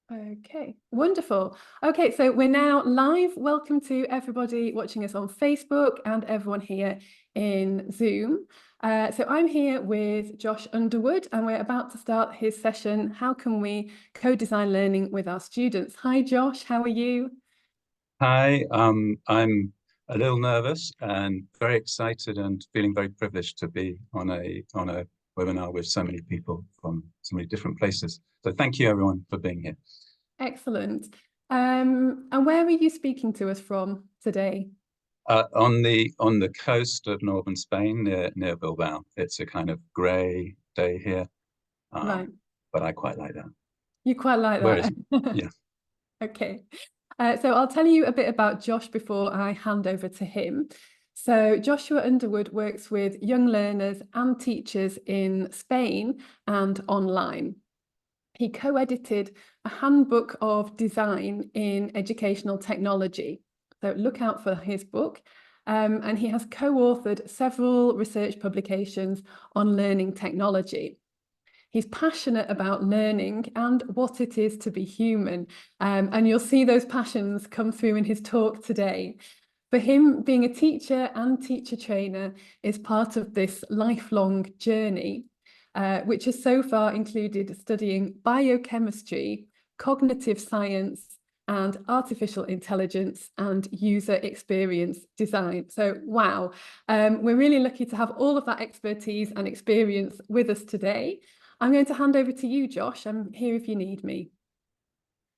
Okay, wonderful. Okay, so we're now live. Welcome to everybody watching us on Facebook and everyone here in Zoom. So I'm here with Josh Underwood, and we're about to start his session, How Can We Co-Design Learning with Our Students? Hi, Josh, how are you? Hi, I'm a little nervous and very excited and feeling very privileged to be on a webinar with so many people from so many different places. So thank you everyone for being here. Excellent. And where are you speaking to us from today? On the coast of northern Spain near Bilbao. It's a kind of grey day here, Right, but I quite like that. you quite like Where that. is yeah. Okay. So I'll tell you a bit about Josh before I hand over to him. So Joshua Underwood works with young learners and teachers in Spain and online. He co-edited a handbook of design in educational technology. So look out for his book. And he has co-authored several research publications on learning technology. He's passionate about learning and what it is to be human. And you'll see those passions come through in his talk today. For him, being a teacher and teacher trainer is part of this lifelong journey, which has so far included studying biochemistry, cognitive science, and artificial intelligence and user experience design. So, wow, we're really lucky to have all of that expertise and experience with us today. I'm going to hand over to you, Josh. I'm here if you need me.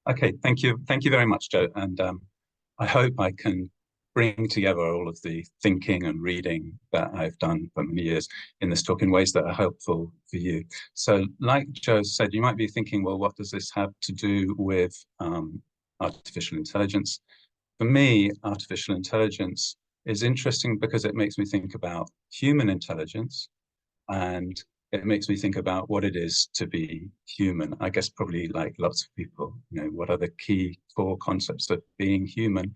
Okay, thank you very much, Joe. And I hope I can bring together all of the thinking and reading that I've done for many years in this talk in ways that are helpful for you. So, like Joe said, you might be thinking, well, what does this have to do with artificial intelligence? For me, artificial intelligence is interesting because it makes me think about human intelligence, and it makes me think about what it is to be human. I guess probably like lots of people, what are the key core concepts of being human,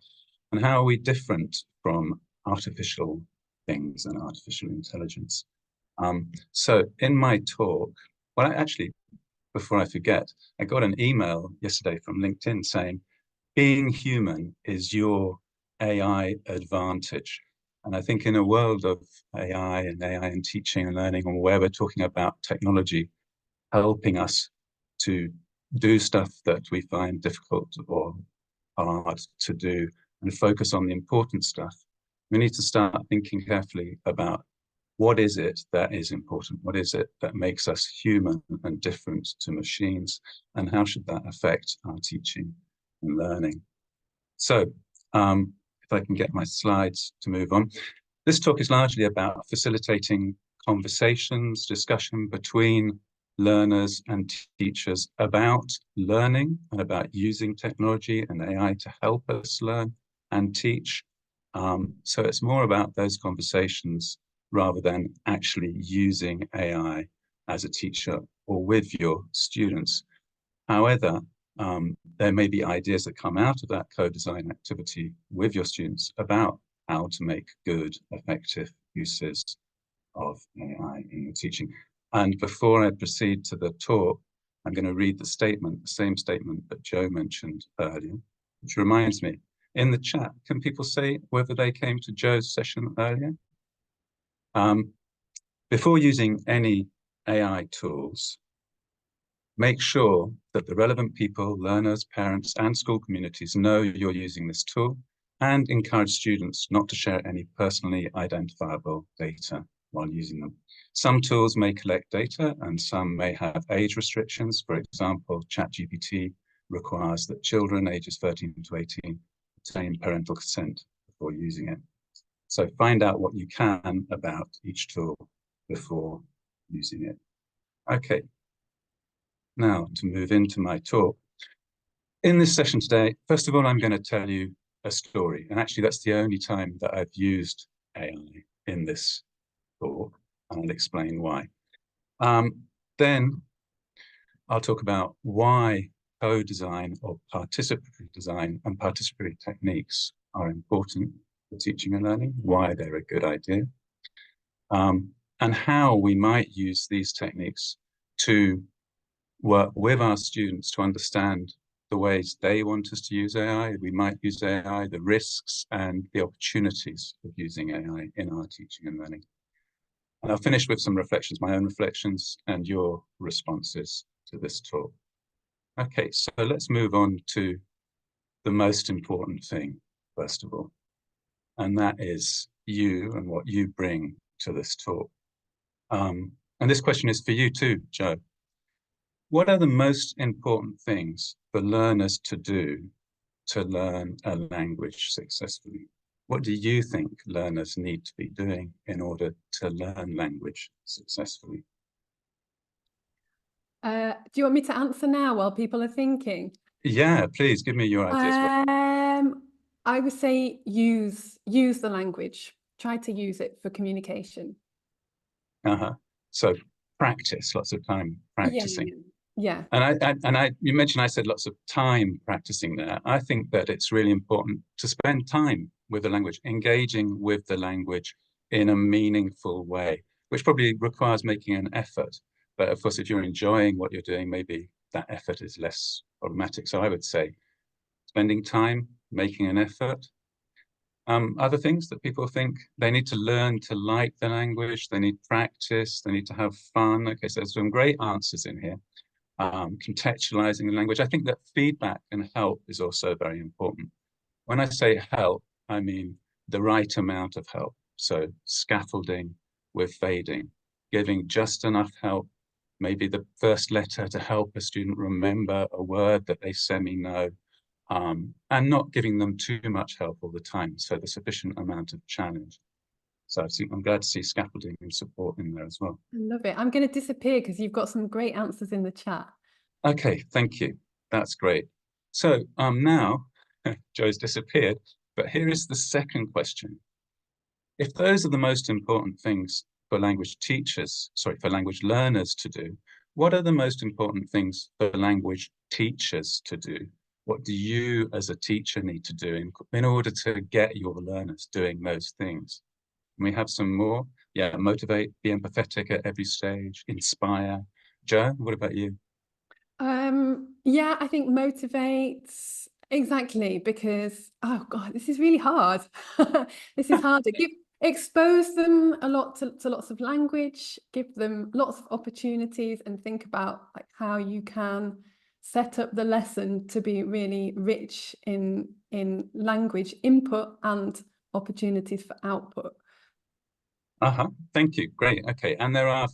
and how are we different from artificial things and artificial intelligence? So in my talk, well, actually, before I forget, I got an email yesterday from LinkedIn saying, being human is your AI advantage. And I think in a world of AI and teaching and learning, and where we're talking about technology helping us to do stuff that we find difficult or hard to do and focus on the important stuff, we need to start thinking carefully about what is it that is important? What is it that makes us human and different to machines? And how should that affect our teaching and learning? So if I can get my slides to move on. This talk is largely about facilitating conversations, discussion between learners and teachers about learning and about using technology and AI to help us learn and teach. So it's more about those conversations rather than actually using AI as a teacher or with your students. However, there may be ideas that come out of that co-design activity with your students about how to make good, effective uses of AI in your teaching. And before I proceed to the talk, I'm going to read the same statement that Joe mentioned earlier, which reminds me, in the chat, can people say whether they came to Joe's session earlier? Before using any AI tools, make sure that the relevant people, learners, parents, and school communities know you're using this tool, and encourage students not to share any personally identifiable data while using them. Some tools may collect data and some may have age restrictions. For example, ChatGPT requires that children ages 13 to 18 obtain parental consent before using it. So find out what you can about each tool before using it. Okay, now to move into my talk. In this session today, first of all, I'm going to tell you a story. And actually, that's the only time that I've used AI in this talk, and I'll explain why. Then I'll talk about why co-design or participatory design and participatory techniques are important for teaching and learning, why they're a good idea, and how we might use these techniques to work with our students to understand the ways they want us to use AI, we might use AI, the risks and the opportunities of using AI in our teaching and learning. And I'll finish with some reflections, my own reflections and your responses to this talk. Okay, so let's move on to the most important thing, first of all, and that is you and what you bring to this talk. And this question is for you too, Joe. What are the most important things for learners to do to learn a language successfully? What do you think learners need to be doing in order to learn language successfully? Do you want me to answer now while people are thinking? Yeah, please give me your ideas. I would say use the language. Try to use it for communication. So practice, lots of time practicing. Yeah. And you mentioned I said lots of time practicing there. I think that it's really important to spend time with the language, engaging with the language in a meaningful way, which probably requires making an effort. But of course, if you're enjoying what you're doing, maybe that effort is less problematic. So I would say spending time, making an effort. Other things that people think they need to learn to like the language, they need practice, they need to have fun. Okay, so there's some great answers in here. Contextualizing the language. I think that feedback and help is also very important. When I say help, I mean the right amount of help. So scaffolding with fading, giving just enough help, maybe the first letter to help a student remember a word that they semi-know, and not giving them too much help all the time. So the sufficient amount of challenge. So I'm glad to see scaffolding and support in there as well. I love it. I'm going to disappear because you've got some great answers in the chat. Okay, thank you. That's great. So now Joe's disappeared, but here is the second question. If those are the most important things for language teachers, sorry, for language learners to do, what are the most important things for language teachers to do? What do you as a teacher need to do in order to get your learners doing those things? Can we have some more? Yeah, motivate, be empathetic at every stage, inspire. Joe, what about you? Yeah, I think motivates exactly because oh God, this is really hard. This is hard to expose them a lot to lots of language, give them lots of opportunities, and think about like how you can set up the lesson to be really rich in language input and opportunities for output. Thank you. Great. Okay. And there are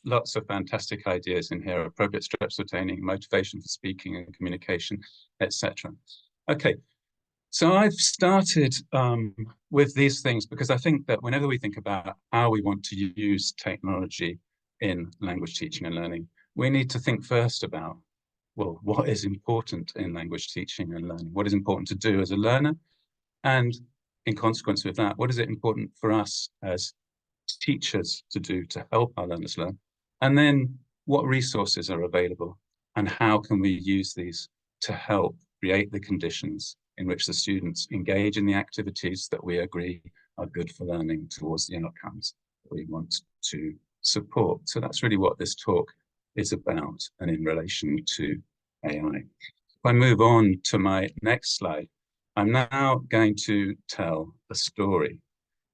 lots of fantastic ideas in here: appropriate steps retaining, motivation for speaking and communication, etc. Okay, so I've started with these things because I think that whenever we think about how we want to use technology in language teaching and learning, we need to think first about, well, what is important in language teaching and learning? What is important to do as a learner? And in consequence with that, what is it important for us as teachers to do to help our learners learn? And then what resources are available and how can we use these to help create the conditions in which the students engage in the activities that we agree are good for learning towards the outcomes that we want to support. So that's really what this talk is about and in relation to AI. If I move on to my next slide, I'm now going to tell a story.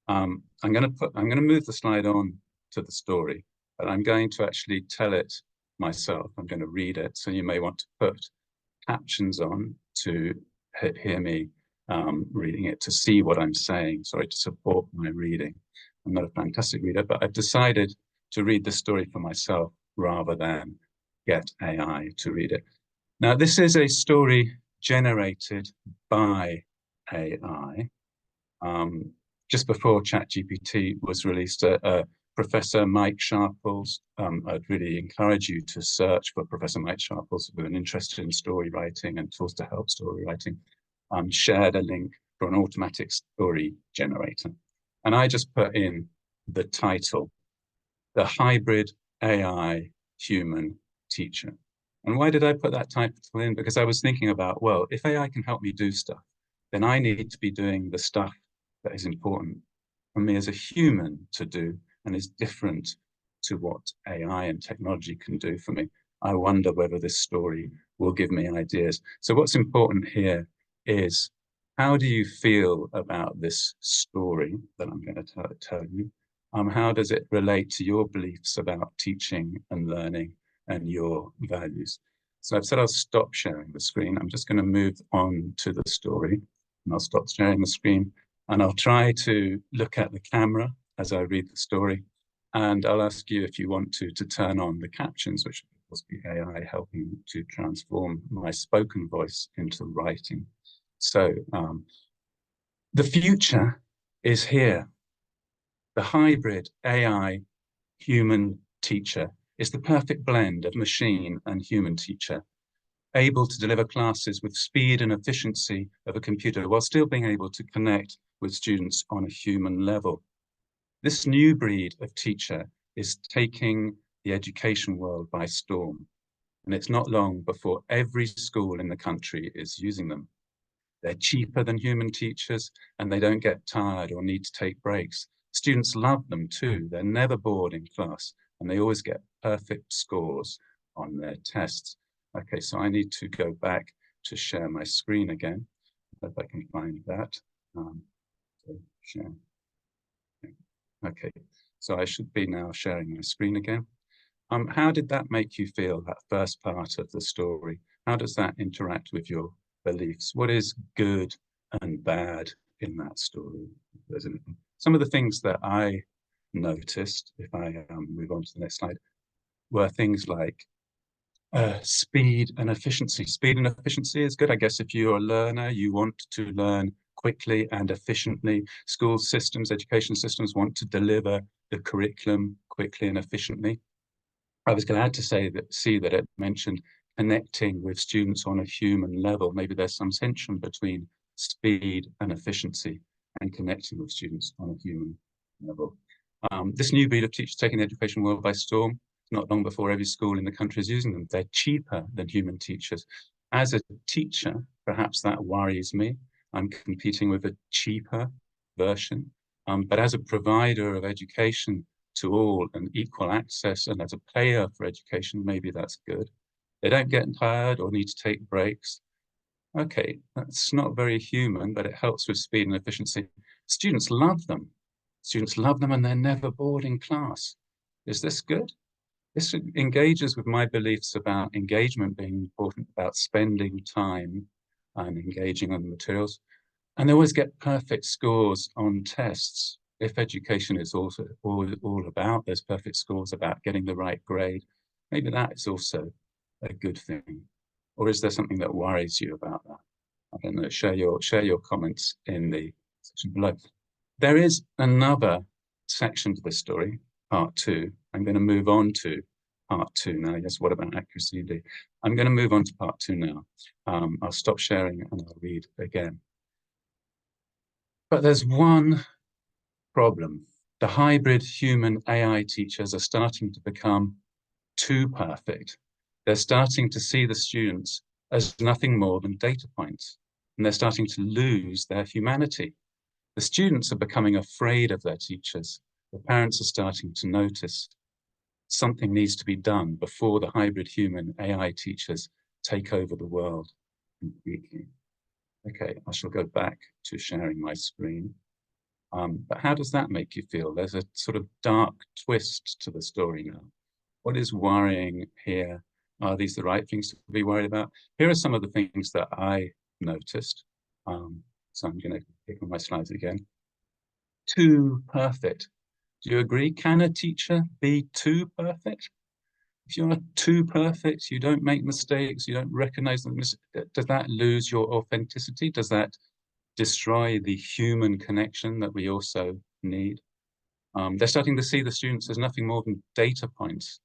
I'm going to move the slide on to the story, but I'm going to actually tell it myself. I'm going to read it. So you may want to put captions on to hear me reading it, to see what I'm saying, sorry, to support my reading. I'm not a fantastic reader, but I've decided to read the story for myself rather than get AI to read it. Now, this is a story generated by AI. Just before ChatGPT was released, Professor Mike Sharples, I'd really encourage you to search for Professor Mike Sharples with an interest in story writing and tools to help story writing, shared a link for an automatic story generator. And I just put in the title, The Hybrid AI Human Teacher. And why did I put that title in? Because I was thinking about, well, if AI can help me do stuff, then I need to be doing the stuff that is important for me as a human to do and is different to what AI and technology can do for me. I wonder whether this story will give me ideas. So what's important here is, how do you feel about this story that I'm going to tell you? How does it relate to your beliefs about teaching and learning and your values? So I've said I'll stop sharing the screen. I'm just going to move on to the story, and I'll stop sharing the screen, and I'll try to look at the camera as I read the story. And I'll ask you if you want to turn on the captions, which will be AI helping to transform my spoken voice into writing. So the future is here. The hybrid AI human teacher is the perfect blend of machine and human teacher, able to deliver classes with speed and efficiency of a computer while still being able to connect with students on a human level. This new breed of teacher is taking the education world by storm, and it's not long before every school in the country is using them. They're cheaper than human teachers, and they don't get tired or need to take breaks. Students love them too. They're never bored in class, and they always get perfect scores on their tests. Okay, so I need to go back to share my screen again, if I can find that. So share. Okay, so I should be now sharing my screen again. How did that make you feel, that first part of the story? How does that interact with your beliefs? What is good and bad in that story? Some of the things that I noticed, if I move on to the next slide, were things like speed and efficiency. Speed and efficiency is good. I guess if you're a learner, you want to learn quickly and efficiently. School systems, education systems want to deliver the curriculum quickly and efficiently. I was glad to see that it mentioned connecting with students on a human level. Maybe there's some tension between speed and efficiency and connecting with students on a human level. This new breed of teachers taking the education world by storm. Not long before every school in the country is using them. They're cheaper than human teachers. As a teacher, perhaps that worries me. I'm competing with a cheaper version. But as a provider of education to all and equal access, and as a payer for education, maybe that's good. They don't get tired or need to take breaks. Okay, that's not very human, but it helps with speed and efficiency. Students love them. Students love them, and they're never bored in class. Is this good? This engages with my beliefs about engagement being important, about spending time and engaging on the materials. And they always get perfect scores on tests. If education is also all about those perfect scores, about getting the right grade, maybe that is also a good thing. Or is there something that worries you about that? I don't know. Share your comments in the section below. There is another section to this story, part 2. I'm going to move on to part 2 now. Yes, what about accuracy? I'm going to move on to part 2 now. I'll stop sharing and I'll read again. But there's one problem. The hybrid human AI teachers are starting to become too perfect. They're starting to see the students as nothing more than data points, and they're starting to lose their humanity. The students are becoming afraid of their teachers. The parents are starting to notice something needs to be done before the hybrid human AI teachers take over the world completely. Okay, I shall go back to sharing my screen. But how does that make you feel? There's a sort of dark twist to the story now. What is worrying here? Are these the right things to be worried about? Here are some of the things that I noticed. So I'm going to click on my slides again. Too perfect. Do you agree? Can a teacher be too perfect? If you're too perfect, you don't make mistakes, you don't recognize them, does that lose your authenticity? Does that destroy the human connection that we also need? They're starting to see the students as nothing more than data points.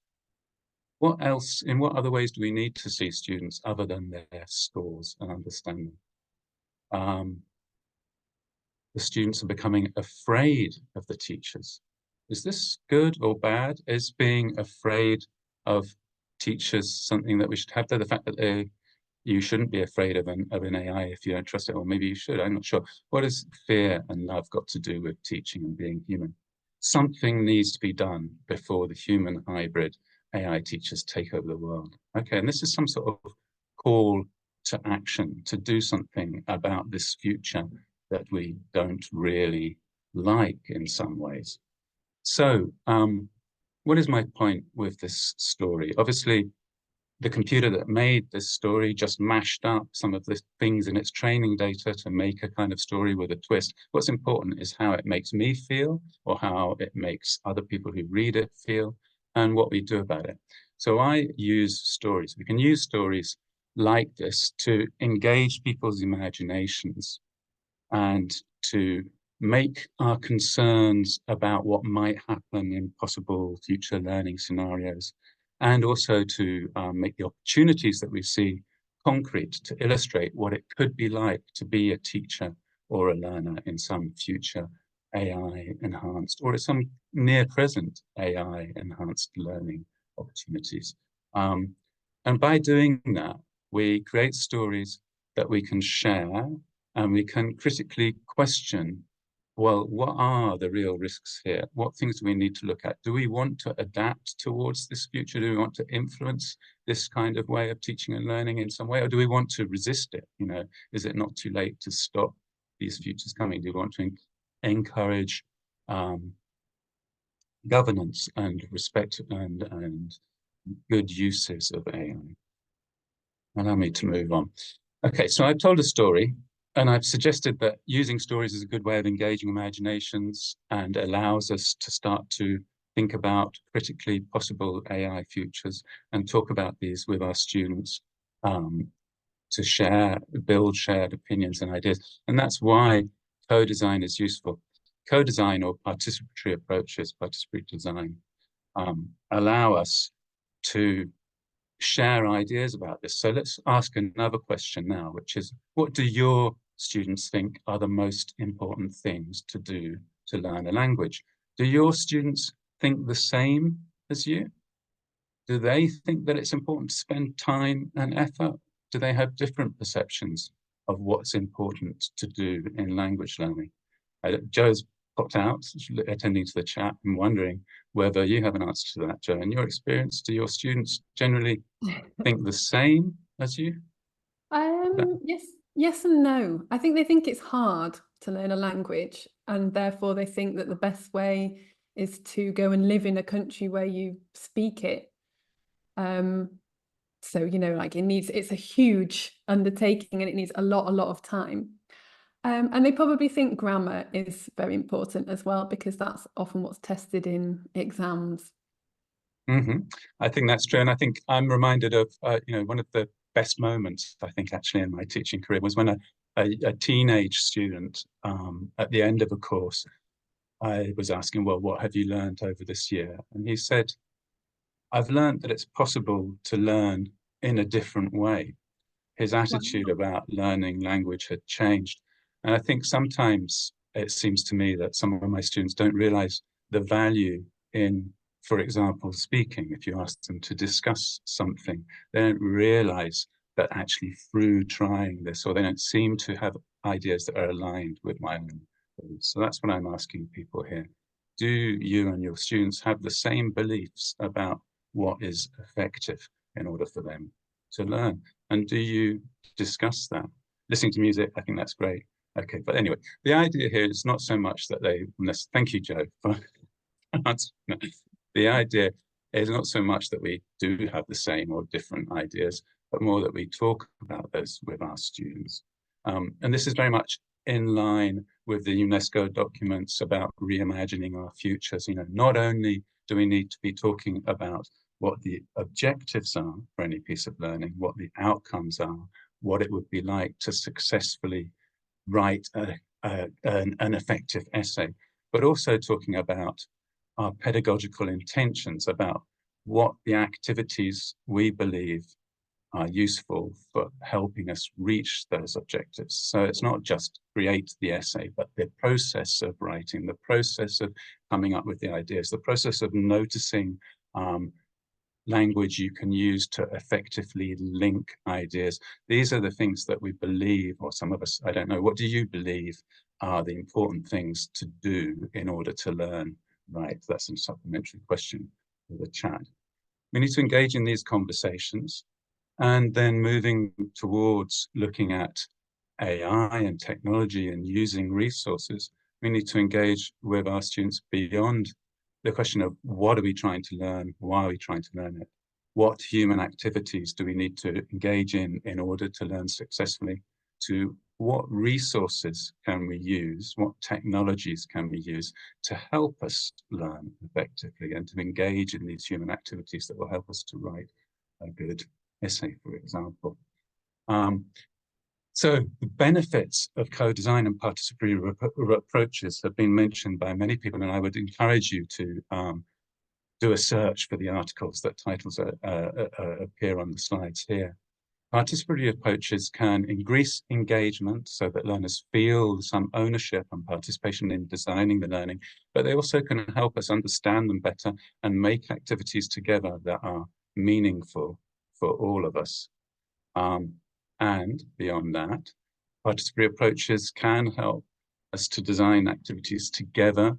What else, in what other ways do we need to see students other than their scores and understanding? The students are becoming afraid of the teachers. Is this good or bad? Is being afraid of teachers something that we should have there? The fact that you shouldn't be afraid of an AI if you don't trust it, or maybe you should, I'm not sure. What has fear and love got to do with teaching and being human? Something needs to be done before the human hybrid AI teachers take over the world. Okay, and this is some sort of call to action, to do something about this future that we don't really like in some ways. So, what is my point with this story? Obviously, the computer that made this story just mashed up some of the things in its training data to make a kind of story with a twist. What's important is how it makes me feel, or how it makes other people who read it feel, and what we do about it. So I use stories. We can use stories like this to engage people's imaginations and to make our concerns about what might happen in possible future learning scenarios, and also to make the opportunities that we see concrete, to illustrate what it could be like to be a teacher or a learner in some future AI enhanced or some near present AI enhanced learning opportunities. And by doing that, we create stories that we can share, and we can critically question, well, what are the real risks here? What things do we need to look at? Do we want to adapt towards this future? Do we want to influence this kind of way of teaching and learning in some way? Or do we want to resist it? You know, is it not too late to stop these futures coming? Do we want to encourage governance and respect and good uses of AI? Allow me to move on. Okay, so I've told a story, and I've suggested that using stories is a good way of engaging imaginations and allows us to start to think about critically possible AI futures and talk about these with our students, to build shared opinions and ideas. And that's why co-design is useful. Co-design, or participatory approaches, participatory design, allow us to share ideas about this. So let's ask another question now, which is, what do your students think are the most important things to do to learn a language? Do your students think the same as you? Do they think that it's important to spend time and effort? Do they have different perceptions of what's important to do in language learning? Joe's popped out, attending to the chat, and wondering whether you have an answer to that, Joe. In your experience, do your students generally think the same as you? Yes, yes and no. I think they think it's hard to learn a language, and therefore they think that the best way is to go and live in a country where you speak it. So, you know, like it's a huge undertaking, and it needs a lot of time. And they probably think grammar is very important as well, because that's often what's tested in exams. I think that's true, and I think I'm reminded of one of the best moments, I think, actually in my teaching career was when a teenage student, at the end of a course, I was asking, well, what have you learned over this year? And he said, I've learned that it's possible to learn in a different way. His attitude Wow. about learning language had changed. And I think sometimes it seems to me that some of my students don't realize the value in, for example, speaking. If you ask them to discuss something, they don't realize that actually through trying this, or they don't seem to have ideas that are aligned with my own beliefs. So that's what I'm asking people here. Do you and your students have the same beliefs about what is effective in order for them to learn? And do you discuss that? Listening to music, I think that's great. Okay, but anyway, the idea here is not so much that thank you, Joe, for answering that. The idea is not so much that we do have the same or different ideas, but more that we talk about those with our students. And this is very much in line with the UNESCO documents about reimagining our futures. You know, not only do we need to be talking about what the objectives are for any piece of learning, what the outcomes are, what it would be like to successfully write an effective essay, but also talking about our pedagogical intentions, about what the activities we believe are useful for helping us reach those objectives. So it's not just create the essay, but the process of writing, the process of coming up with the ideas, the process of noticing language you can use to effectively link ideas. These are the things that we believe, or some of us, I don't know, what do you believe are the important things to do in order to learn? Right, that's a supplementary question for the chat. We need to engage in these conversations, and then moving towards looking at AI and technology and using resources, we need to engage with our students beyond the question of what are we trying to learn, why are we trying to learn it, what human activities do we need to engage in order to learn successfully, to what resources can we use, what technologies can we use to help us learn effectively and to engage in these human activities that will help us to write a good essay, for example. So the benefits of co-design and participatory approaches have been mentioned by many people, and I would encourage you to do a search for the articles that titles appear on the slides here. Participatory approaches can increase engagement so that learners feel some ownership and participation in designing the learning, but they also can help us understand them better and make activities together that are meaningful for all of us. And beyond that, participatory approaches can help us to design activities together,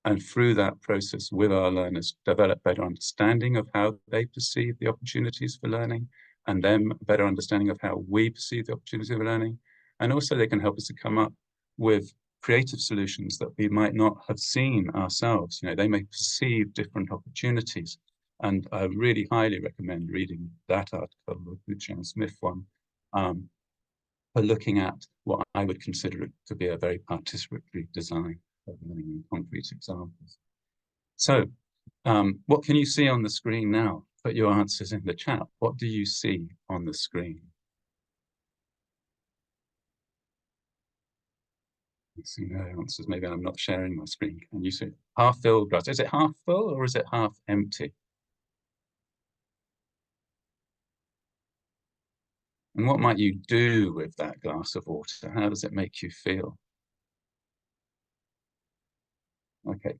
and through that process with our learners, develop better understanding of how they perceive the opportunities for learning, and then a better understanding of how we perceive the opportunity of learning. And also they can help us to come up with creative solutions that we might not have seen ourselves. You know, they may perceive different opportunities. And I really highly recommend reading that article, the Boucher Smith one, for looking at what I would consider it to be a very participatory design of learning in concrete examples. So what can you see on the screen now? Put your answers in the chat. What do you see on the screen? I see no answers. Maybe I'm not sharing my screen. Can you see it? Half filled glass? Is it half full or is it half empty? And what might you do with that glass of water? How does it make you feel? Okay.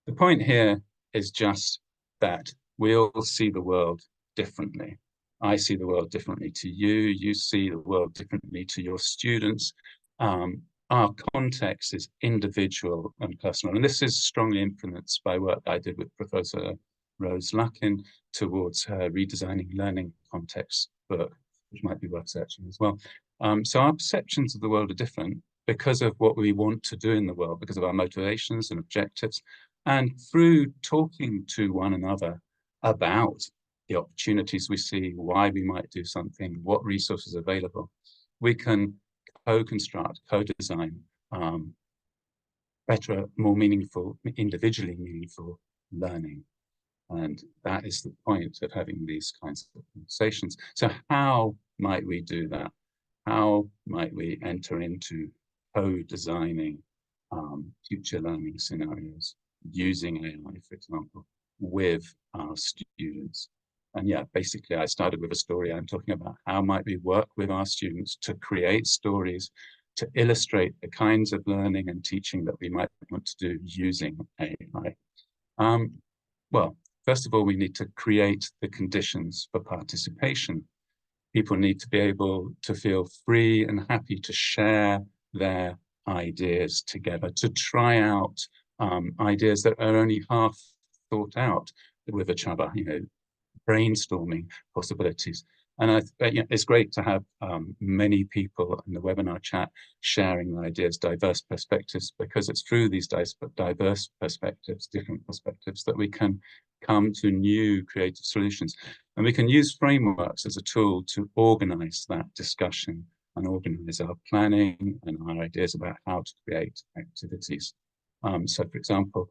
The point here is just that we all see the world differently. I see the world differently to you. You see the world differently to your students. Our context is individual and personal. And this is strongly influenced by work I did with Professor Rose Luckin towards her Redesigning Learning Context book, which might be worth searching as well. So our perceptions of the world are different because of what we want to do in the world, because of our motivations and objectives. And through talking to one another about the opportunities we see, why we might do something, what resources are available, we can co-construct, co-design better, more meaningful, individually meaningful learning. And that is the point of having these kinds of conversations. So how might we do that? How might we enter into co-designing future learning scenarios using AI, for example, with our students? And yeah, basically I started with a story. I'm talking about how might we work with our students to create stories to illustrate the kinds of learning and teaching that we might want to do using AI. Well, first of all, we need to create the conditions for participation. People need to be able to feel free and happy to share their ideas together, to try out ideas that are only half thought out with each other, you know, brainstorming possibilities. And it's great to have many people in the webinar chat sharing their ideas, diverse perspectives, because it's through these diverse perspectives, different perspectives, that we can come to new creative solutions. And we can use frameworks as a tool to organize that discussion and organize our planning and our ideas about how to create activities. So, for example,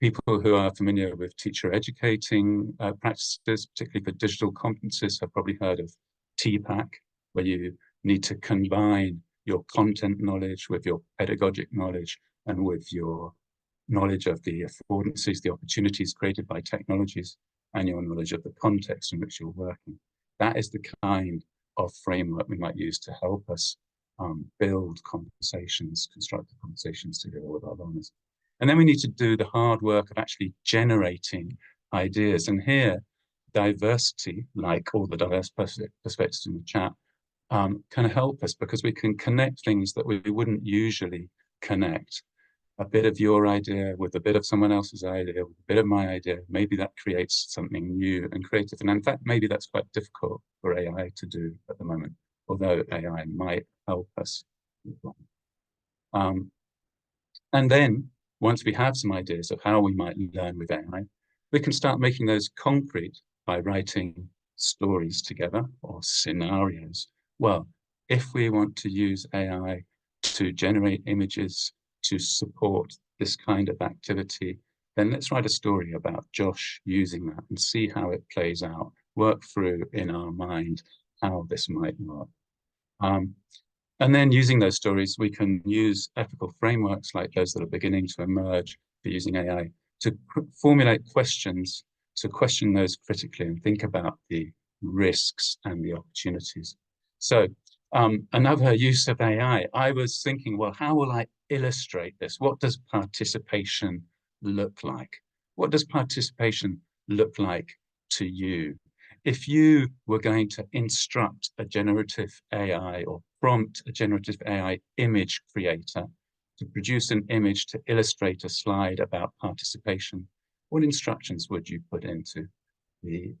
people who are familiar with teacher educating practices, particularly for digital competencies, have probably heard of TPAC, where you need to combine your content knowledge with your pedagogic knowledge and with your knowledge of the affordances, the opportunities created by technologies, and your knowledge of the context in which you're working. That is the kind of framework we might use to help us build conversations, constructive conversations together with our learners. And then we need to do the hard work of actually generating ideas. And here, diversity, like all the diverse perspectives in the chat, can help us because we can connect things that we wouldn't usually connect. a bit of your idea with a bit of someone else's idea, with a bit of my idea, maybe that creates something new and creative. And in fact, maybe that's quite difficult for AI to do at the moment, although AI might help us. Um, and then once we have some ideas of how we might learn with AI, we can start making those concrete by writing stories together or scenarios. Well, if we want to use AI to generate images to support this kind of activity, then let's write a story about Josh using that and see how it plays out, work through in our mind how this might work. And then using those stories, we can use ethical frameworks like those that are beginning to emerge for using AI to formulate questions, to question those critically and think about the risks and the opportunities. So another use of AI, I was thinking, well, how will I illustrate this? What does participation look like? What does participation look like to you? If you were going to instruct a generative AI or prompt a generative AI image creator to produce an image to illustrate a slide about participation, what instructions would you put into the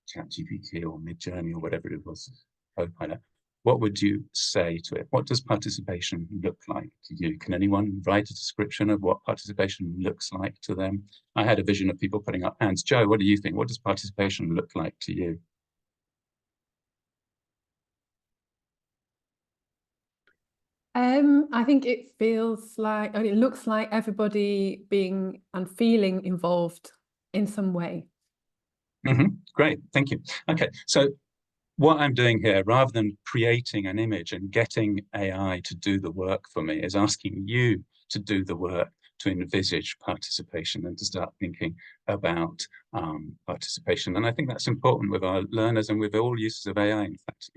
ChatGPT or Midjourney or whatever it was, Copilot? What would you say to it? What does participation look like to you? Can anyone write a description of what participation looks like to them? I had a vision of people putting up hands. Joe, what do you think? What does participation look like to you? I think it feels like, and it looks like everybody being and feeling involved in some way. Great, thank you. Okay, so what I'm doing here, rather than creating an image and getting AI to do the work for me, is asking you to do the work to envisage participation and to start thinking about participation. And I think that's important with our learners and with all uses of AI. In fact,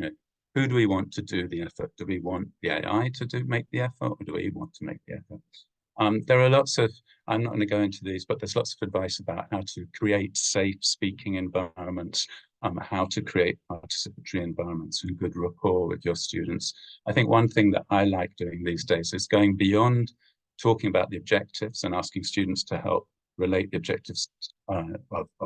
who do we want to do the effort? Do we want the AI to make the effort, or do we want to make the effort? There are lots of, I'm not going to go into these, but there's lots of advice about how to create safe speaking environments, how to create participatory environments and good rapport with your students. I think one thing that I like doing these days is going beyond talking about the objectives and asking students to help relate the objectives of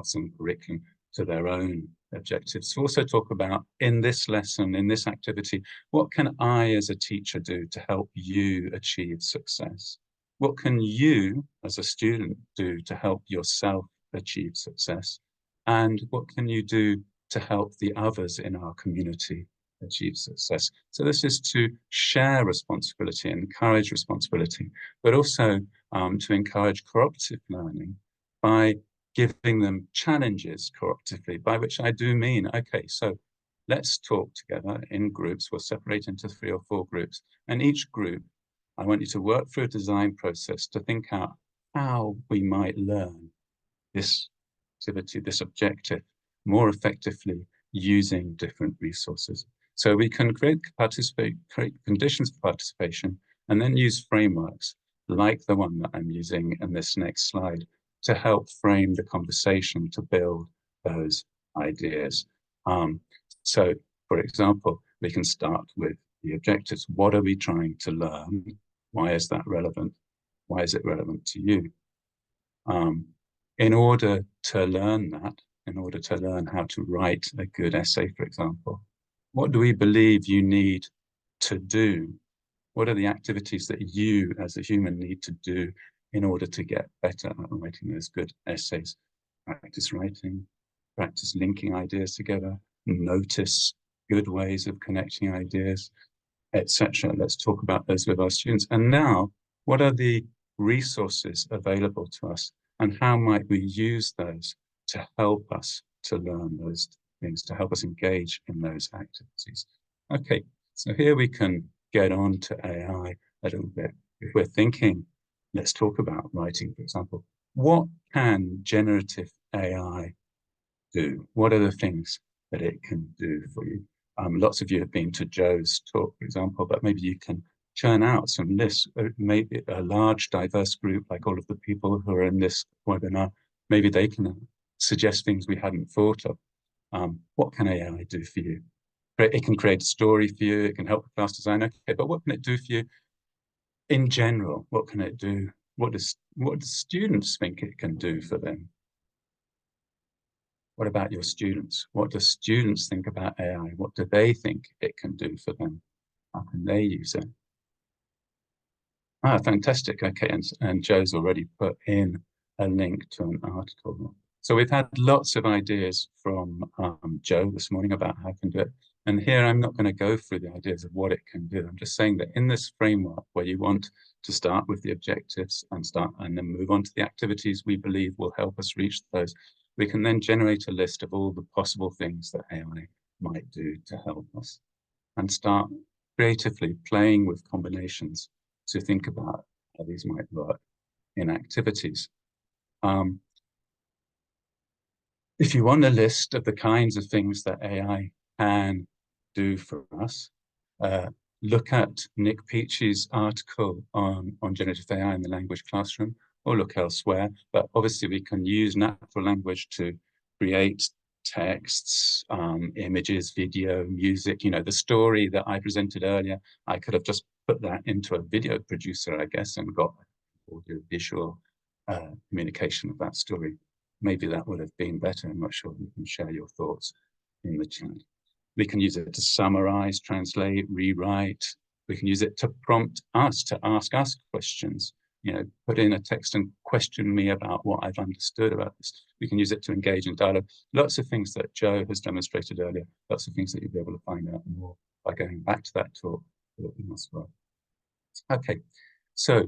some curriculum to their own objectives. To also talk about, in this lesson, in this activity, what can I as a teacher do to help you achieve success? What can you as a student do to help yourself achieve success? And what can you do to help the others in our community achieve success? So this is to share responsibility, encourage responsibility, but also to encourage cooperative learning by giving them challenges cooperatively, by which I do mean, okay, so let's talk together in groups. We'll separate into 3 or 4 groups, and each group, I want you to work through a design process to think out how we might learn this activity, this objective, more effectively using different resources. So we can create conditions for participation and then use frameworks like the one that I'm using in this next slide to help frame the conversation to build those ideas. So, for example, we can start with the objectives. What are we trying to learn? Why is that relevant? Why is it relevant to you? In order to learn that, in order to learn how to write a good essay, for example, what do we believe you need to do? What are the activities that you as a human need to do in order to get better at writing those good essays? Practice writing, practice linking ideas together, notice good ways of connecting ideas, etc. Let's talk about those with our students. And now, what are the resources available to us, and how might we use those to help us to learn those things, to help us engage in those activities? Okay, so here we can get on to AI a little bit. If we're thinking, let's talk about writing, for example. What can generative AI do? What are the things that it can do for you? Lots of you have been to Joe's talk, for example, but maybe you can churn out some lists, maybe a large diverse group like all of the people who are in this webinar, maybe they can suggest things we hadn't thought of. What can AI do for you? It can create a story for you, it can help a class design, okay, but what can it do for you? in general, what can it do? What do students think it can do for them? What about your students? What do students think about AI? What do they think it can do for them? How can they use it? Ah, fantastic. Okay, and Joe's already put in a link to an article. So we've had lots of ideas from Joe this morning about how it can do it. And here I'm not going to go through the ideas of what it can do. I'm just saying that in this framework where you want to start with the objectives and then move on to the activities we believe will help us reach those, we can then generate a list of all the possible things that AI might do to help us and start creatively playing with combinations to think about how these might work in activities. If you want a list of the kinds of things that AI can do for us, look at Nick Peachey's article on generative AI in the language classroom, or look elsewhere. But obviously we can use natural language to create texts, images, video, music. You know, the story that I presented earlier, I could have just put that into a video producer, I guess, and got audio visual communication of that story. Maybe that would have been better. I'm not sure. You can share your thoughts in the chat. We can use it to summarize, translate, rewrite. We can use it to prompt us, to ask us questions. You know, put in a text and question me about what I've understood about this. We can use it to engage in dialogue. Lots of things that Joe has demonstrated earlier. Lots of things that you'll be able to find out more by going back to that talk as well. Okay, so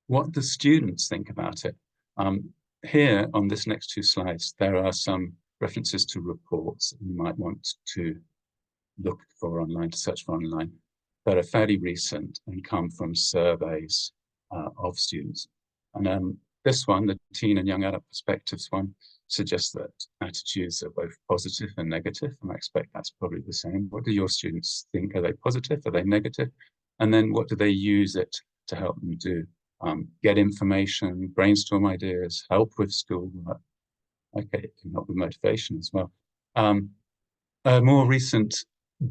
what do students think about it? Here on this next two slides, there are some references to reports that you might want to look for online, to search for online, that are fairly recent and come from surveys of students. And this one, the Teen and Young Adult Perspectives one, suggests that attitudes are both positive and negative, and I expect that's probably the same. What do your students think? Are they positive? Are they negative? And then what do they use it to help them do? Get information, brainstorm ideas, help with schoolwork. Okay, it can help with motivation as well. A more recent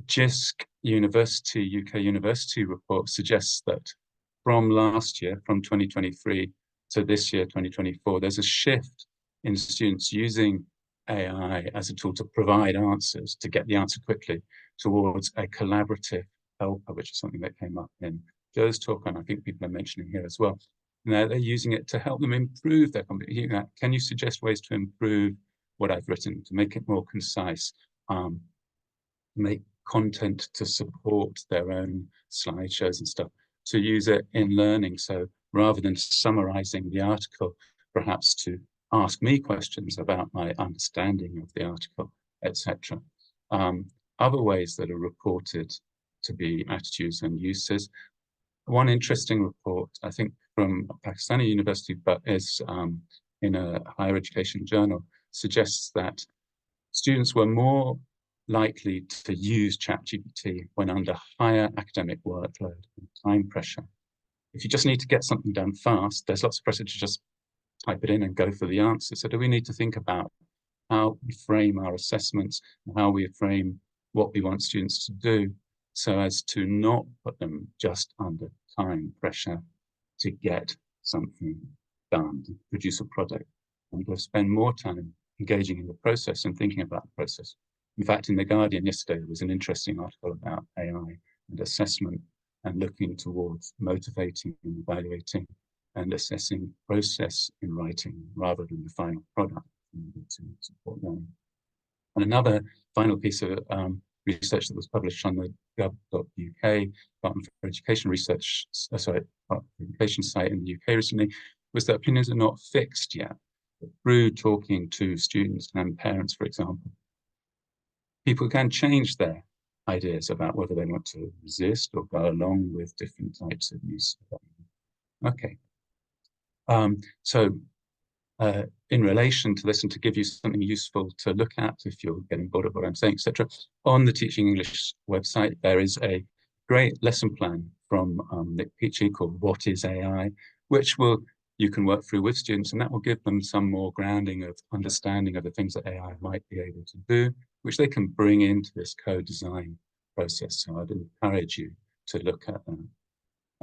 JISC University, UK University report suggests that from last year, from 2023 to this year, 2024, there's a shift in students using AI as a tool to provide answers, to get the answer quickly, towards a collaborative helper, which is something that came up in Joe's talk, and I think people are mentioning here as well. Now they're using it to help them improve their comprehension. Can you suggest ways to improve what I've written, to make it more concise, make content to support their own slideshows and stuff, to use it in learning? So rather than summarizing the article, perhaps to ask me questions about my understanding of the article, etc. Other ways that are reported to be attitudes and uses. One interesting report, I think from a Pakistani university, but is in a higher education journal, suggests that students were more likely to use ChatGPT when under higher academic workload and time pressure. If you just need to get something done fast, there's lots of pressure to just type it in and go for the answer. So do we need to think about how we frame our assessments and how we frame what we want students to do, so as to not put them just under time pressure to get something done, to produce a product, and to spend more time engaging in the process and thinking about the process. In fact, in The Guardian yesterday, there was an interesting article about AI and assessment and looking towards motivating and evaluating and assessing process in writing rather than the final product to support learning. And another final piece of research that was published on the gov.uk Department for Education Research, education site in the UK recently, was that opinions are not fixed yet. But through talking to students and parents, for example, people can change their ideas about whether they want to resist or go along with different types of use. Okay. In relation to this, and to give you something useful to look at if you're getting bored of what I'm saying, etc., on the Teaching English website, there is a great lesson plan from Nick Peachey called What is AI, which you can work through with students, and that will give them some more grounding of understanding of the things that AI might be able to do, which they can bring into this co-design process. So I'd encourage you to look at that.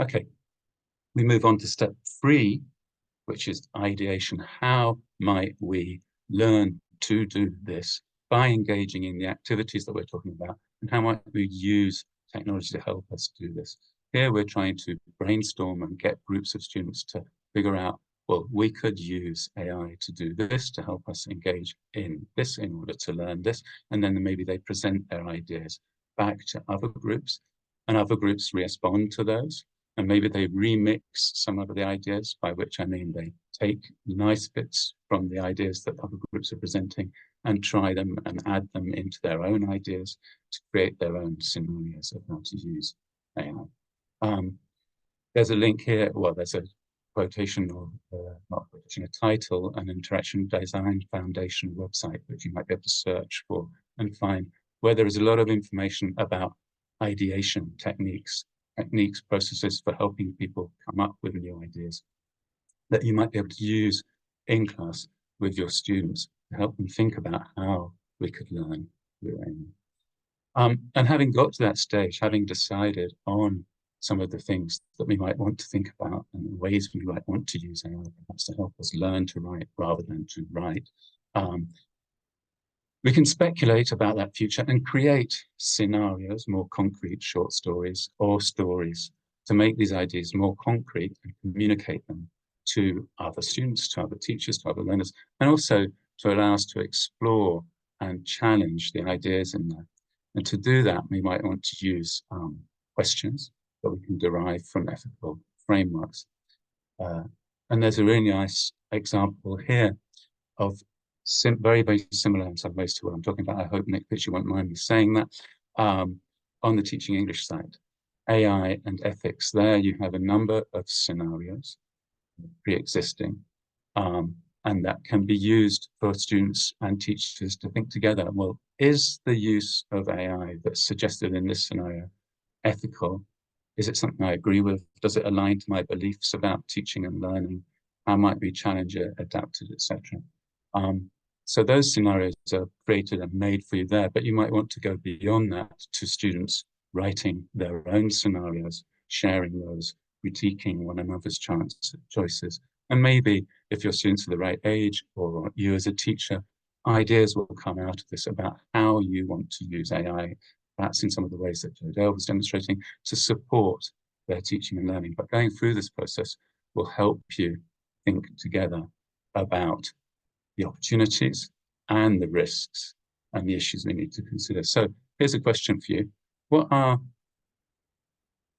Okay, we move on to step 3, which is ideation. How might we learn to do this by engaging in the activities that we're talking about? And how might we use technology to help us do this? Here we're trying to brainstorm and get groups of students to figure out, well, we could use AI to do this, to help us engage in this in order to learn this. And then maybe they present their ideas back to other groups, and other groups respond to those. And maybe they remix some of the ideas, by which I mean they take nice bits from the ideas that other groups are presenting and try them and add them into their own ideas to create their own scenarios of how to use AI. There's a link here, well, there's a quotation or not quotation, a title, an Interaction Design Foundation website that you might be able to search for and find, where there is a lot of information about ideation techniques, processes for helping people come up with new ideas that you might be able to use in class with your students to help them think about how we could learn with AI. And having got to that stage, having decided on some of the things that we might want to think about and the ways we might want to use AI perhaps to help us learn to write rather than to write, we can speculate about that future and create scenarios, more concrete short stories or stories, to make these ideas more concrete and communicate them to other students, to other teachers, to other learners, and also to allow us to explore and challenge the ideas in there. And to do that, we might want to use questions that we can derive from ethical frameworks. And there's a really nice example here of very, very similar in some ways to what I'm talking about. I hope, Nick, that you won't mind me saying that. On the Teaching English side, AI and ethics, there you have a number of scenarios pre-existing, and that can be used for students and teachers to think together, well, is the use of AI that's suggested in this scenario ethical? Is it something I agree with? Does it align to my beliefs about teaching and learning? How might we challenge it, adapt it, etc.? So those scenarios are created and made for you there, but you might want to go beyond that to students writing their own scenarios, sharing those, critiquing one another's choices. And maybe if your students are the right age, or you as a teacher, ideas will come out of this about how you want to use AI, perhaps in some of the ways that Jodelle was demonstrating, to support their teaching and learning. But going through this process will help you think together about the opportunities and the risks and the issues we need to consider. So here's a question for you.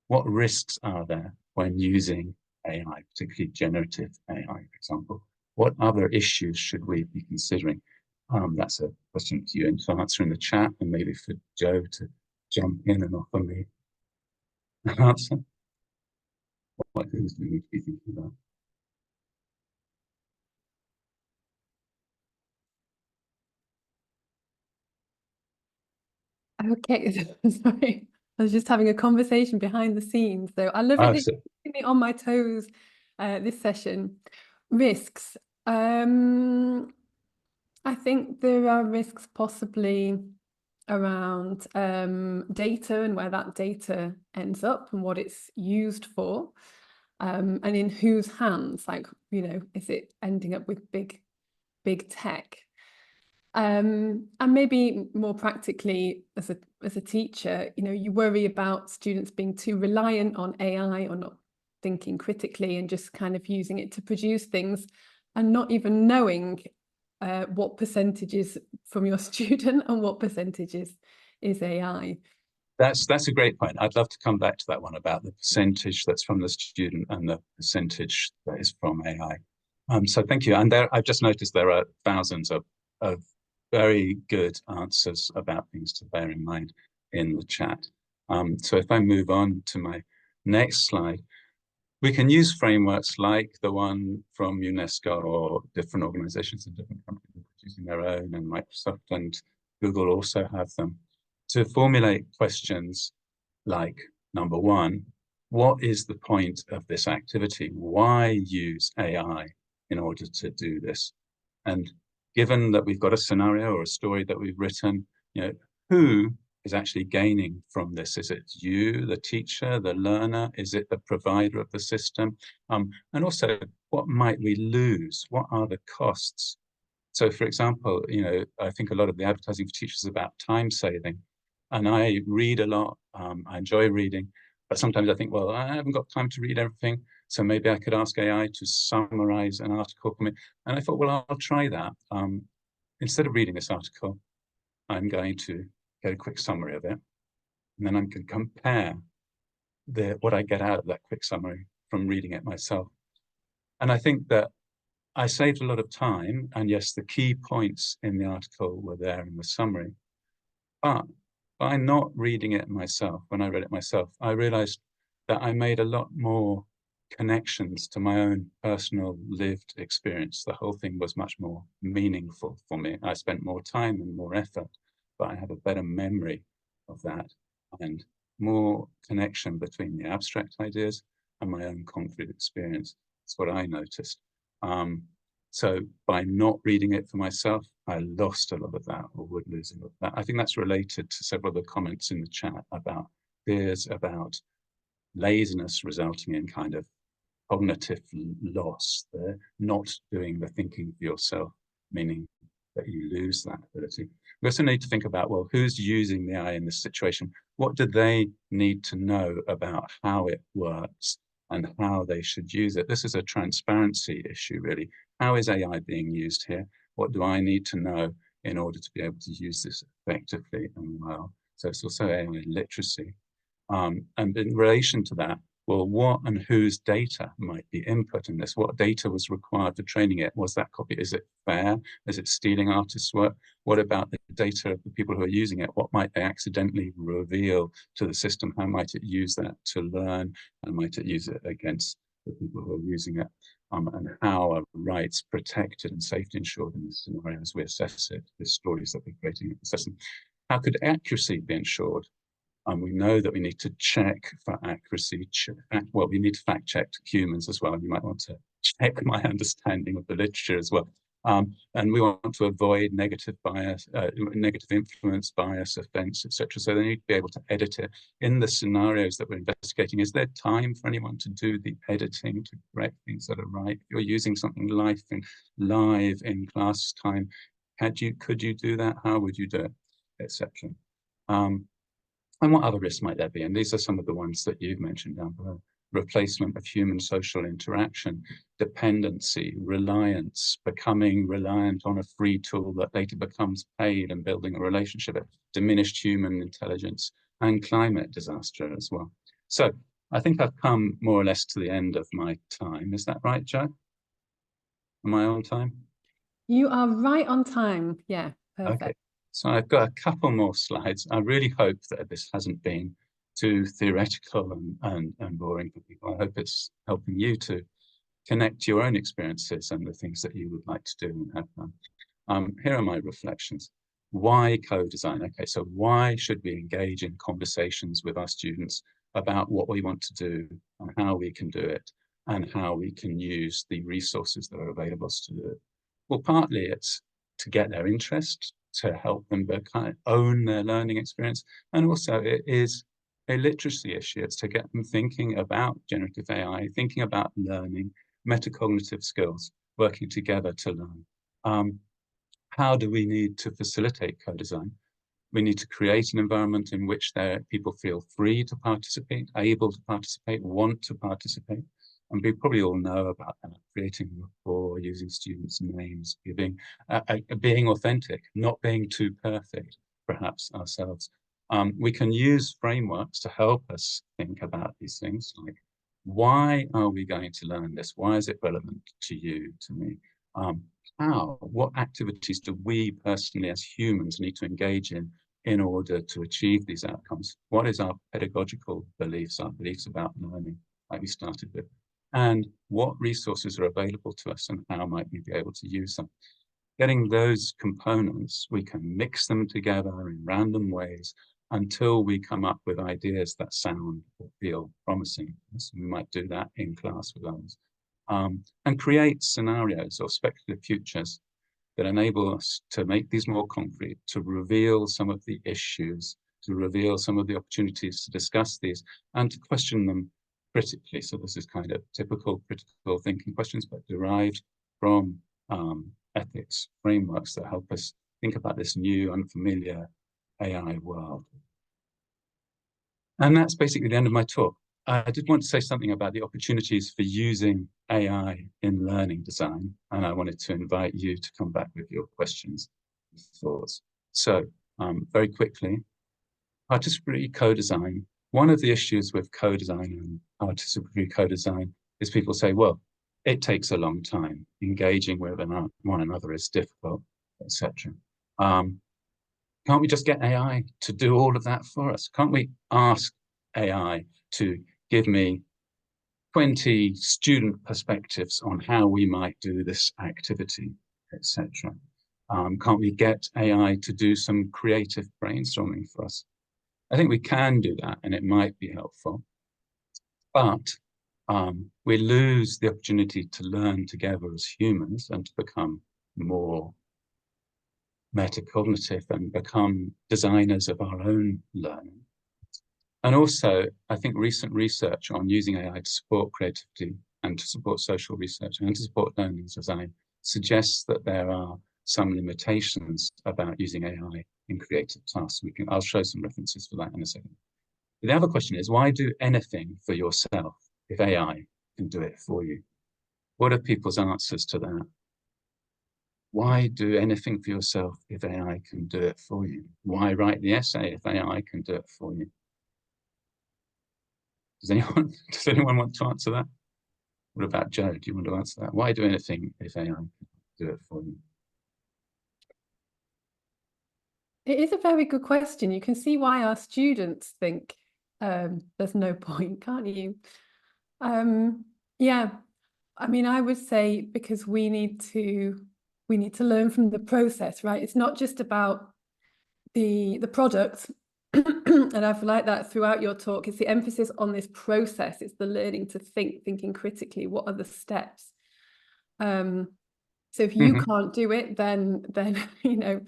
What risks are there when using AI, particularly generative AI, for example? What other issues should we be considering? That's a question for you to answer in the chat, and maybe for Joe to jump in and offer me an answer. What things do we need to be thinking about? Okay, sorry. I was just having a conversation behind the scenes. So I love it that you're keeping me on my toes this session. Risks. I think there are risks possibly around data and where that data ends up and what it's used for, and in whose hands, like, is it ending up with big tech? And maybe more practically, as a teacher, you worry about students being too reliant on AI or not thinking critically and just kind of using it to produce things and not even knowing what percentage is from your student and what percentage is AI. That's a great point. I'd love to come back to that one about the percentage that's from the student and the percentage that is from AI. So thank you. And I've just noticed there are thousands of very good answers about things to bear in mind in the chat. So if I move on to my next slide, we can use frameworks like the one from UNESCO or different organizations in different countries using their own, and Microsoft and Google also have them, to formulate questions like, number one, what is the point of this activity? Why use AI in order to do this? And given that we've got a scenario or a story that we've written, who is actually gaining from this? Is it you, the teacher, the learner? Is it the provider of the system? And also, what might we lose? What are the costs? So, for example, I think a lot of the advertising for teachers is about time saving. And I read a lot. I enjoy reading. But sometimes I think, well, I haven't got time to read everything. So maybe I could ask AI to summarize an article for me. And I thought, well, I'll try that. Instead of reading this article, I'm going to get a quick summary of it. And then I can compare what I get out of that quick summary from reading it myself. And I think that I saved a lot of time. And yes, the key points in the article were there in the summary. But by not reading it myself, when I read it myself, I realized that I made a lot more connections to my own personal lived experience. The whole thing was much more meaningful for me. I spent more time and more effort, but I have a better memory of that and more connection between the abstract ideas and my own concrete experience. That's what I noticed. So by not reading it for myself, I lost a lot of that, or would lose a lot of that. I think that's related to several of the comments in the chat about fears about laziness resulting in kind of cognitive loss. They're not doing the thinking for yourself, meaning that you lose that ability. We also need to think about, well, who's using the AI in this situation? What do they need to know about how it works and how they should use it? This is a transparency issue, really. How is AI being used here? What do I need to know in order to be able to use this effectively and well? So it's also AI literacy. And in relation to that, well, what and whose data might be input in this? What data was required for training it? Was that copy? Is it fair? Is it stealing artists' work? What about the data of the people who are using it? What might they accidentally reveal to the system? How might it use that to learn? And might it use it against the people who are using it? And how are rights protected and safety ensured in this scenario as we assess it, the stories that we're creating in the system? How could accuracy be ensured? We know that we need to check for accuracy. Well, we need to fact check humans as well. You might want to check my understanding of the literature as well. And we want to avoid negative bias, negative influence, bias, offense, etc. So they need to be able to edit it. In the scenarios that we're investigating, is there time for anyone to do the editing to correct things that are right? If you're using something live in class time, could you do that? How would you do it, etc. And what other risks might there be? And these are some of the ones that you've mentioned down below. Replacement of human social interaction, dependency, reliance, becoming reliant on a free tool that later becomes paid and building a relationship, diminished human intelligence, and climate disaster as well. So I think I've come more or less to the end of my time. Is that right, Joe? Am I on time? You are right on time. Yeah, perfect. Okay. So I've got a couple more slides. I really hope that this hasn't been too theoretical and boring for people. I hope it's helping you to connect your own experiences and the things that you would like to do and have done. Here are my reflections. Why co-design? Okay, so why should we engage in conversations with our students about what we want to do and how we can do it and how we can use the resources that are available to do it? Well, partly it's to get their interest, to help them kind of own their learning experience. And also it is a literacy issue. It's to get them thinking about generative AI, thinking about learning, metacognitive skills, working together to learn. How do we need to facilitate co-design? We need to create an environment in which people feel free to participate, able to participate, want to participate. And we probably all know about that, creating rapport, using students' names, being authentic, not being too perfect, perhaps ourselves. We can use frameworks to help us think about these things, like why are we going to learn this? Why is it relevant to you, to me? What activities do we personally as humans need to engage in order to achieve these outcomes? What is our pedagogical beliefs, our beliefs about learning, like we started with? And what resources are available to us and how might we be able to use them? Getting those components, we can mix them together in random ways until we come up with ideas that sound or feel promising. So we might do that in class with others. And create scenarios or speculative futures that enable us to make these more concrete, to reveal some of the issues to reveal some of the opportunities to discuss these and to question them critically. So this is kind of typical critical thinking questions, but derived from ethics frameworks that help us think about this new, unfamiliar AI world. And that's basically the end of my talk. I did want to say something about the opportunities for using AI in learning design, and I wanted to invite you to come back with your questions and thoughts. So very quickly, participatory co-design. One of the issues with co-design and participatory co-design is people say, well, it takes a long time. Engaging with one another is difficult, etc. Can't we just get AI to do all of that for us? Can't we ask AI to give me 20 student perspectives on how we might do this activity, etc.? Can't we get AI to do some creative brainstorming for us? I think we can do that, and it might be helpful. But we lose the opportunity to learn together as humans and to become more metacognitive and become designers of our own learning. And also, I think recent research on using AI to support creativity and to support social research and to support learning design suggests that there are some limitations about using AI in creative tasks. I'll show some references for that in a second. The other question is, why do anything for yourself if AI can do it for you? What are people's answers to that? Why do anything for yourself if AI can do it for you? Why write the essay if AI can do it for you? Does anyone want to answer that? What about Joe? Do you want to answer that? Why do anything if AI can do it for you? It is a very good question. You can see why our students think there's no point, can't you? Yeah, I mean, I would say because we need to learn from the process, right? It's not just about the product. And I've liked that throughout your talk. It's the emphasis on this process. It's the learning to thinking critically. What are the steps? So if you can't do it, then you know,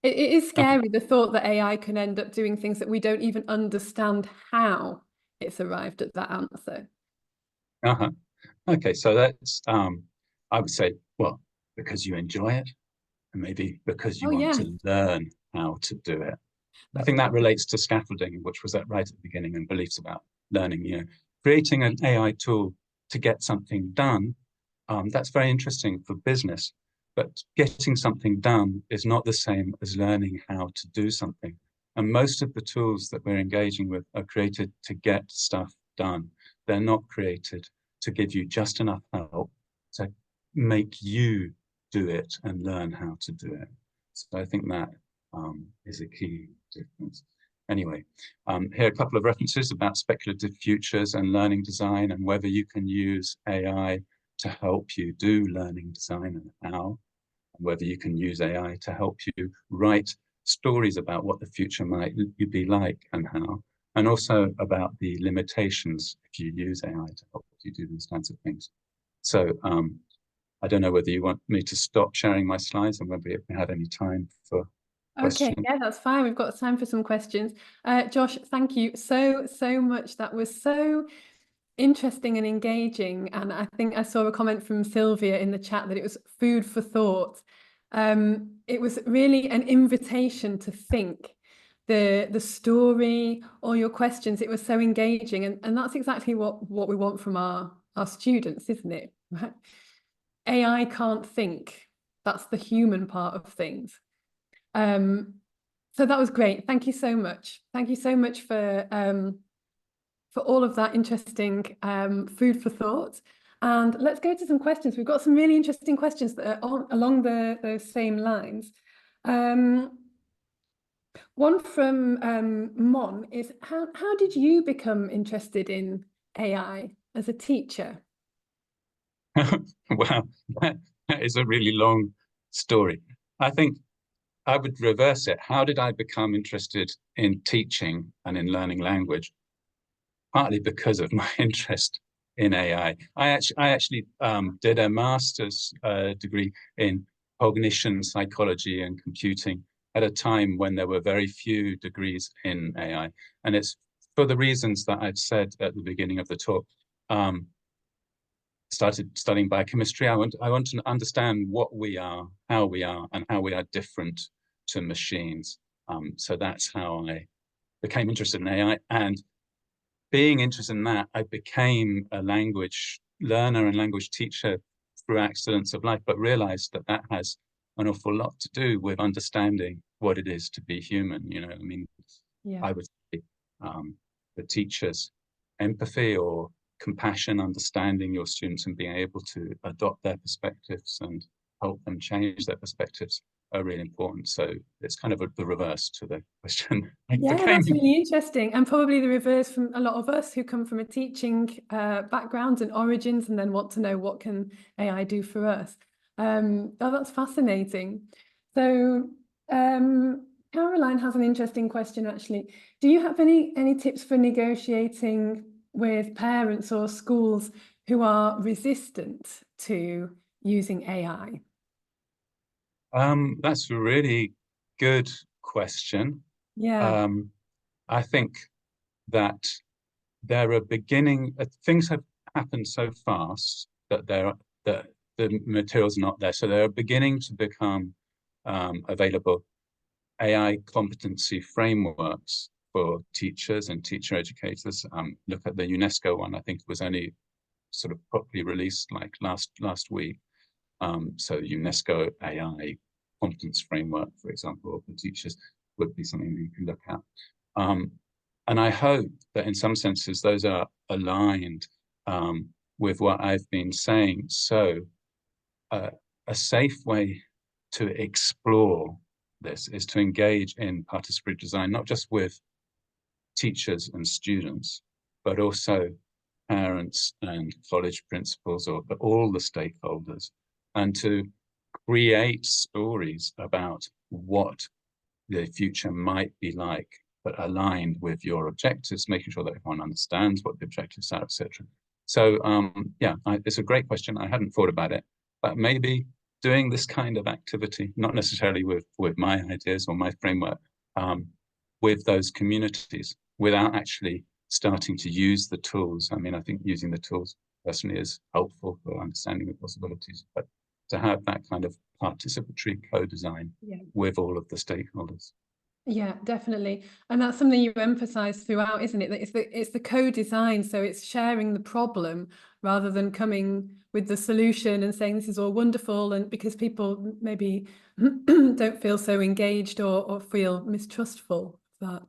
it is scary, the thought that AI can end up doing things that we don't even understand how it's arrived at that answer. Okay, so that's I would say, well, because you enjoy it, and maybe because you want to learn how to do it. I think that relates to scaffolding, which was right at the beginning, and beliefs about learning. You know, creating an AI tool to get something done, that's very interesting for business. But getting something done is not the same as learning how to do something. And most of the tools that we're engaging with are created to get stuff done. They're not created to give you just enough help to make you do it and learn how to do it. So I think that is a key difference. Anyway, here are a couple of references about speculative futures and learning design and whether you can use AI to help you do learning design and how, and whether you can use AI to help you write stories about what the future might be like and how, and also about the limitations if you use AI to help you do these kinds of things. So I don't know whether you want me to stop sharing my slides and whether we have any time for questions. Okay, yeah, that's fine. We've got time for some questions. Josh, thank you so much. That was so interesting and engaging. And I think I saw a comment from Sylvia in the chat that it was food for thought. It was really an invitation to think. The story, all your questions, it was so engaging. And that's exactly what we want from our students, isn't it? Right? AI can't think. That's the human part of things. So that was great. Thank you so much. Thank you so much for all of that interesting food for thought. And let's go to some questions. We've got some really interesting questions that are along those same lines. One from Mon is, how did you become interested in AI as a teacher? Wow, that is a really long story. I think I would reverse it. How did I become interested in teaching and in learning language? Partly because of my interest in AI. I actually did a master's degree in cognition, psychology, and computing at a time when there were very few degrees in AI. And it's for the reasons that I've said at the beginning of the talk. Started studying biochemistry. I want to understand what we are, and how we are different to machines. So that's how I became interested in AI. And being interested in that, I became a language learner and language teacher through accidents of life, but realized that that has an awful lot to do with understanding what it is to be human. You know, I mean, I would say the teacher's empathy or compassion, understanding your students and being able to adopt their perspectives and help them change their perspectives are really important. So it's kind of the reverse to the question. Yeah, that's really interesting, and probably the reverse from a lot of us who come from a teaching background and origins, and then want to know what can AI do for us. Oh, that's fascinating. So Caroline has an interesting question, actually. Do you have any tips for negotiating with parents or schools who are resistant to using AI? That's a really good question. Yeah. I think that there are things have happened so fast that the material's not there. So they're beginning to become available AI competency frameworks for teachers and teacher educators. Look at the UNESCO one. I think it was only sort of properly released like last week. So UNESCO AI competence framework, for example, for teachers would be something that you can look at. And I hope that in some senses those are aligned with what I've been saying. So a safe way to explore this is to engage in participatory design, not just with teachers and students, but also parents and college principals, or all the stakeholders, and to create stories about what the future might be like, but aligned with your objectives, making sure that everyone understands what the objectives are, etc. So yeah, it's a great question. I hadn't thought about it, but maybe doing this kind of activity, not necessarily with my ideas or my framework, with those communities without actually starting to use the tools. I mean, I think using the tools personally is helpful for understanding the possibilities, but to have that kind of participatory co-design with all of the stakeholders. Yeah, definitely. And that's something you emphasize throughout, isn't it? That it's the co-design, so it's sharing the problem rather than coming with the solution and saying this is all wonderful, and because people maybe don't feel so engaged or feel mistrustful of that.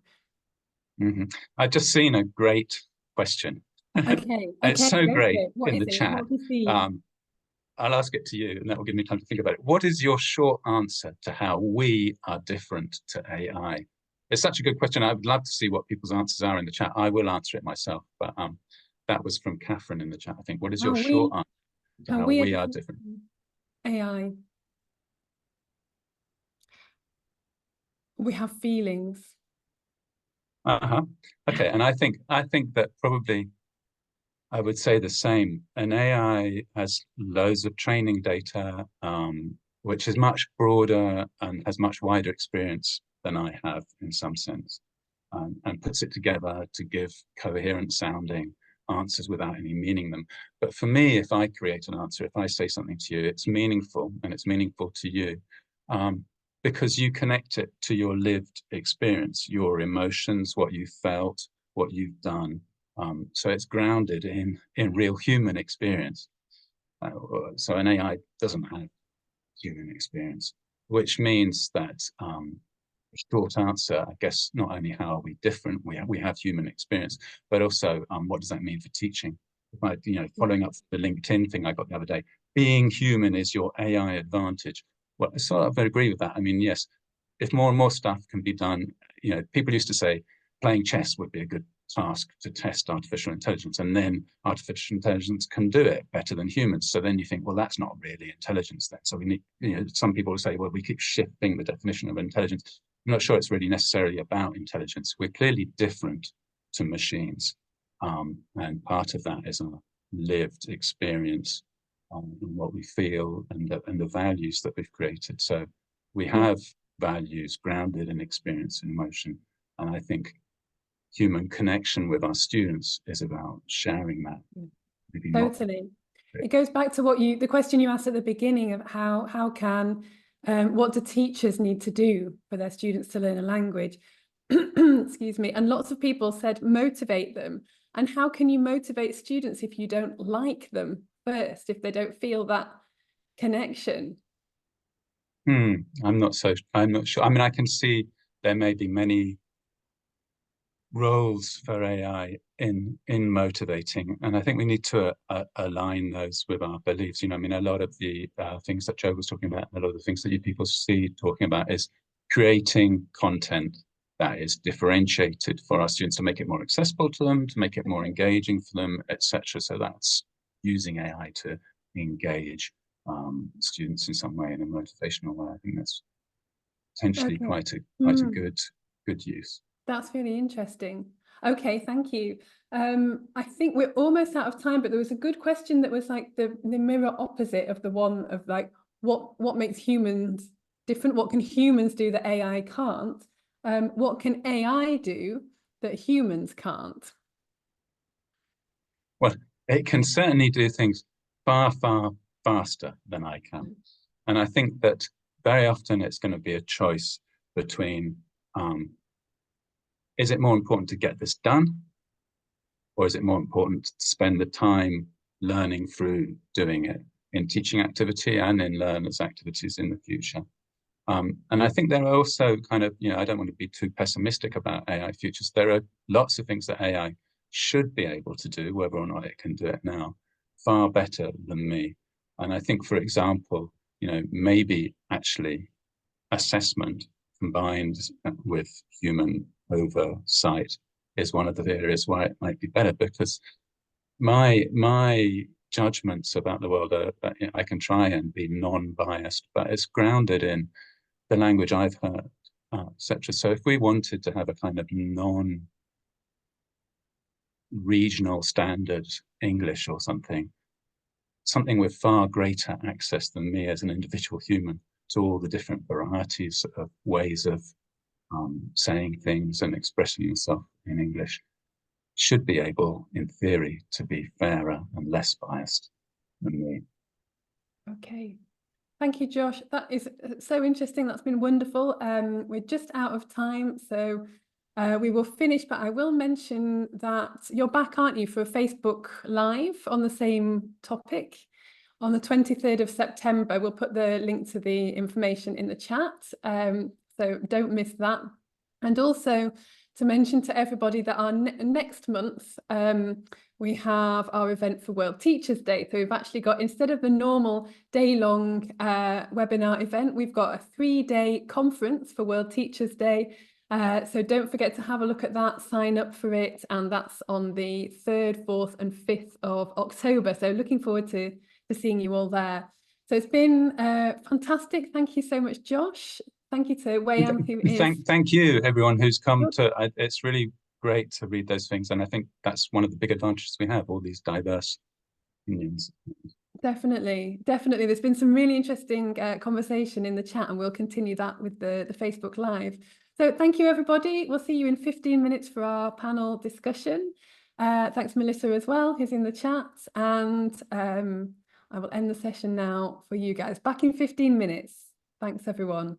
I've just seen a great question. Okay, It's so great What in is the it? chat. What do you see? I'll ask it to you, and that will give me time to think about it. What is your short answer to how we are different to AI? It's such a good question. I'd love to see what people's answers are in the chat. I will answer it myself, but that was from Catherine in the chat, I think. What is your short answer to how we are different? AI. We have feelings. Okay, and I think that probably I would say the same. An AI has loads of training data, which is much broader and has much wider experience than I have in some sense, and puts it together to give coherent sounding answers without any meaning them. But for me, if I create an answer, if I say something to you, it's meaningful, and it's meaningful to you. Because you connect it to your lived experience, your emotions, what you felt, what you've done. So it's grounded in real human experience. So an AI doesn't have human experience, which means that short answer, I guess, not only how are we different, we have human experience, but also what does that mean for teaching? Following up the LinkedIn thing I got the other day, being human is your AI advantage. Well, I sort of agree with that. I mean, yes, if more and more stuff can be done, people used to say playing chess would be a good task to test artificial intelligence, and then artificial intelligence can do it better than humans. So then you think, well, that's not really intelligence then. So we need, some people will say, well, we keep shifting the definition of intelligence. I'm not sure it's really necessarily about intelligence. We're clearly different to machines. And part of that is our lived experience and what we feel and the values that we've created. So we have values grounded in experience and emotion. And I think human connection with our students is about sharing that. Maybe Totally. It goes back to the question you asked at the beginning of how can what do teachers need to do for their students to learn a language? Excuse me. And lots of people said motivate them. And how can you motivate students if you don't like them first, if they don't feel that connection? I'm not sure. I mean, I can see there may be many roles for AI in motivating, and I think we need to align those with our beliefs. I mean, a lot of the things that Joe was talking about, a lot of the things that you people see talking about is creating content that is differentiated for our students to make it more accessible to them, to make it more engaging for them, etc. So that's using AI to engage students in some way, in a motivational way. I think that's potentially quite a good use. That's really interesting. Okay, thank you. I think we're almost out of time, but there was a good question that was like the mirror opposite of the one of like what makes humans different? What can humans do that AI can't? What can AI do that humans can't? Well, it can certainly do things far, far faster than I can. And I think that very often it's going to be a choice between is it more important to get this done, or is it more important to spend the time learning through doing it in teaching activity and in learners' activities in the future? And I think there are also kind of, I don't want to be too pessimistic about AI futures. There are lots of things that AI should be able to do, whether or not it can do it now, far better than me. And I think, for example, maybe actually assessment combined with human oversight is one of the areas where it might be better, because my judgments about the world are, I can try and be non-biased, but it's grounded in the language I've heard, etc. So if we wanted to have a kind of non-regional standard English or something with far greater access than me as an individual human to all the different varieties of ways of saying things and expressing yourself in English, should be able, in theory, to be fairer and less biased than me. Okay. Thank you, Josh. That is so interesting. That's been wonderful. We're just out of time, so we will finish, but I will mention that you're back, aren't you, for a Facebook Live on the same topic on the 23rd of September. We'll put the link to the information in the chat, so don't miss that. And also to mention to everybody that our next month, we have our event for World Teachers Day. So we've actually got, instead of the normal day-long webinar event, we've got a 3-day conference for World Teachers Day. So don't forget to have a look at that, sign up for it, and that's on the 3rd, 4th and 5th of October. So looking forward to seeing you all there. So it's been fantastic. Thank you so much, Josh. Thank you to Wayam, who is... Thank you, everyone who's come to... It's really great to read those things, and I think that's one of the big advantages we have, all these diverse opinions. Definitely. There's been some really interesting conversation in the chat, and we'll continue that with the Facebook Live. So thank you, everybody. We'll see you in 15 minutes for our panel discussion. Thanks, Melissa, as well, who's in the chat. And I will end the session now for you guys. Back in 15 minutes. Thanks, everyone.